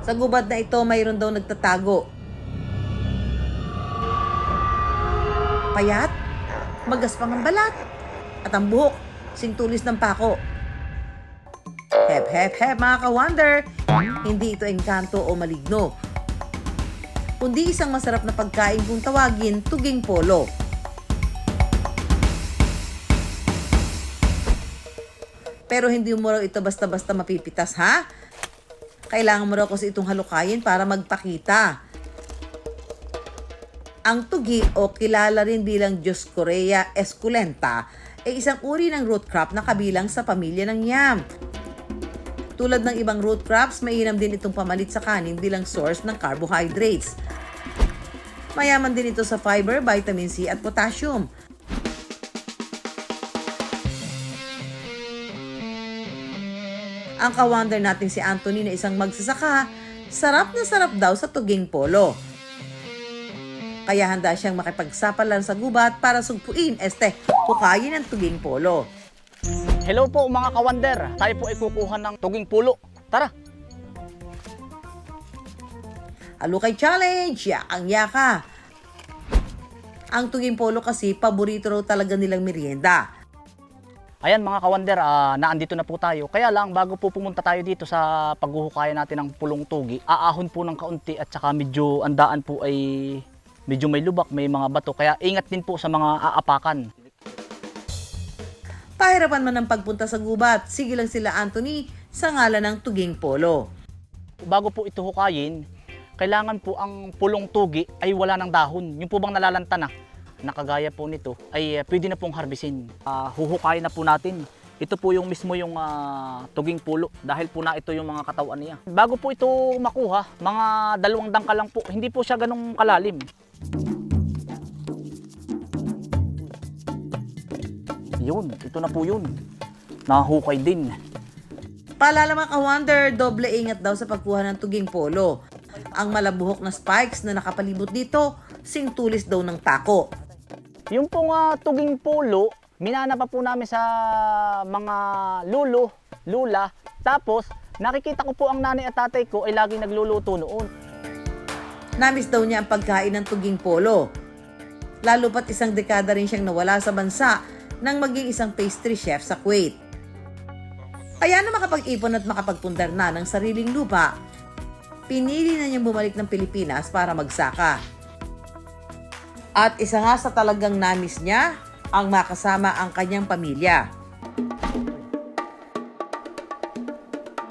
Sa gubad na ito, mayroon daw nagtatago. Payat, magaspang ang balat, at ang buhok, singtulis ng pako. Hep, hep, hep mga ka-wonder, hindi ito engkanto o maligno, kundi isang masarap na pagkain kung tawagin tuging polo. Pero hindi mo raw ito basta-basta mapipitas, ha? Kailangan mo raw kasi itong halukayin para magpakita. Ang tugi o kilala rin bilang Dioscorea esculenta ay isang uri ng root crop na kabilang sa pamilya ng yam. Tulad ng ibang root crops, mainam din itong pamalit sa kanin bilang source ng carbohydrates. Mayaman din ito sa fiber, vitamin C at potassium. Ang ka-wonder natin si Anthony na isang magsasaka, sarap na sarap daw sa tuging polo. Kaya handa siyang makipagsapalan sa gubat para sugpuin, hukayin ang tuging polo. Hello po mga ka-wonder, tayo po ay kukuha ng tuging pulo. Tara! Halukay challenge, yakang yaka. Ang tuging polo kasi, paborito raw talaga nilang merienda. Ayan mga ka-wonder, naandito na po tayo. Kaya lang, bago po pumunta tayo dito sa paghuhukayan natin ng pulong tugi, aahon po ng kaunti at saka medyo andaan po ay medyo may lubak, may mga bato. Kaya ingat din po sa mga aapakan. Pahirapan man ang pagpunta sa gubat, sige lang sila Anthony sa ngalan ng tuging polo. Bago po ito hukayin, kailangan po ang pulong tugi ay wala ng dahon. Yung po bang nalalanta na, nakagaya po nito, ay pwede na pong harbisin. Huhukayin na po natin. Ito po yung mismo yung tuging pulo dahil po na ito yung mga katawan niya. Bago po ito makuha, mga 2 dangkal lang po, hindi po siya ganong kalalim. Yun, ito na po yun. Nahukay din. Paalala mga ka-wonder, doble ingat daw sa pagkuha ng tuging polo. Ang malabuhok na spikes na nakapalibot dito, singtulis daw ng pako. Yung pong tuging pulo, minana pa po namin sa mga lolo, lula. Tapos, nakikita ko po ang nanay at tatay ko ay laging nagluluto noon. Namiss daw niya ang pagkain ng tuging polo. Lalo pat isang dekada rin siyang nawala sa bansa nang maging isang pastry chef sa Kuwait. Kaya na makapag-ipon at makapagpundar na ng sariling lupa, pinili na niyang bumalik ng Pilipinas para magsaka. At isa nga sa talagang namiss niya, ang makasama ang kanyang pamilya.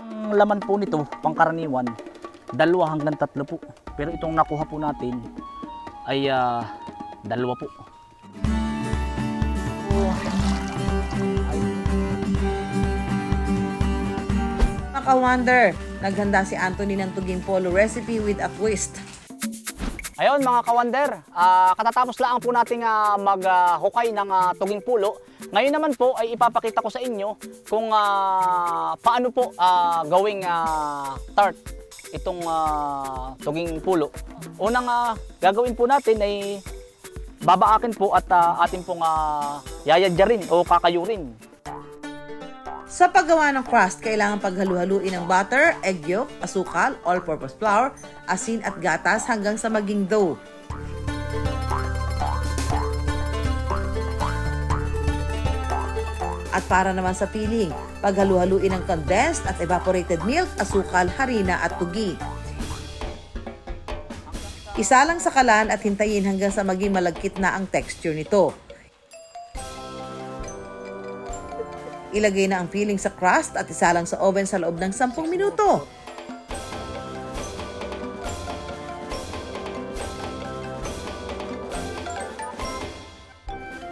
Ang laman po nito, pangkaraniwan, 2 hanggang 3 po. Pero itong nakuha po natin ay 2 po. Mga ka-wonder, naghanda si Anthony ng tuging polo recipe with a twist. Ayun mga ka-wonder, katatapos lang po nating maghukay ng tuging pulo. Ngayon naman po ay ipapakita ko sa inyo kung paano po gawing tart itong tuging pulo. Unang gagawin po natin ay babaakin po at atin pong yayadyarin o kakayurin. Sa paggawa ng crust, kailangan paghalu-haluin ng butter, egg yolk, asukal, all-purpose flour, asin at gatas hanggang sa maging dough. At para naman sa filling, paghalu-haluin ng condensed at evaporated milk, asukal, harina at tugi. Isa lang sa kalan at hintayin hanggang sa maging malagkit na ang texture nito. Ilagay na ang filling sa crust at isalang sa oven sa loob ng 10 minuto.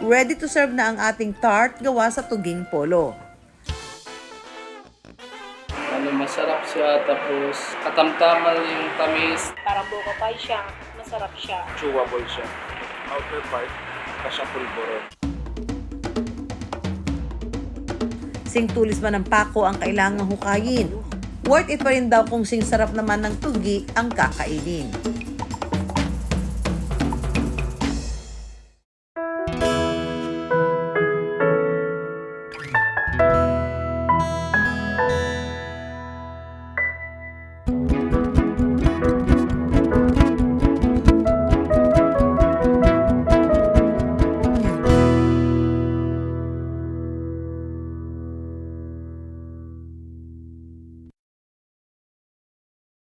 Ready to serve na ang ating tart gawa sa tuging polo. Masarap siya, tapos katamtaman yung tamis. Parang buko pie siya, masarap siya. Chewable siya. Outer part, kasya pulburo. Singtulis man ng pako ang kailangang hukayin. Worth it pa rin daw kung sing sarap naman ng tugi ang kakainin.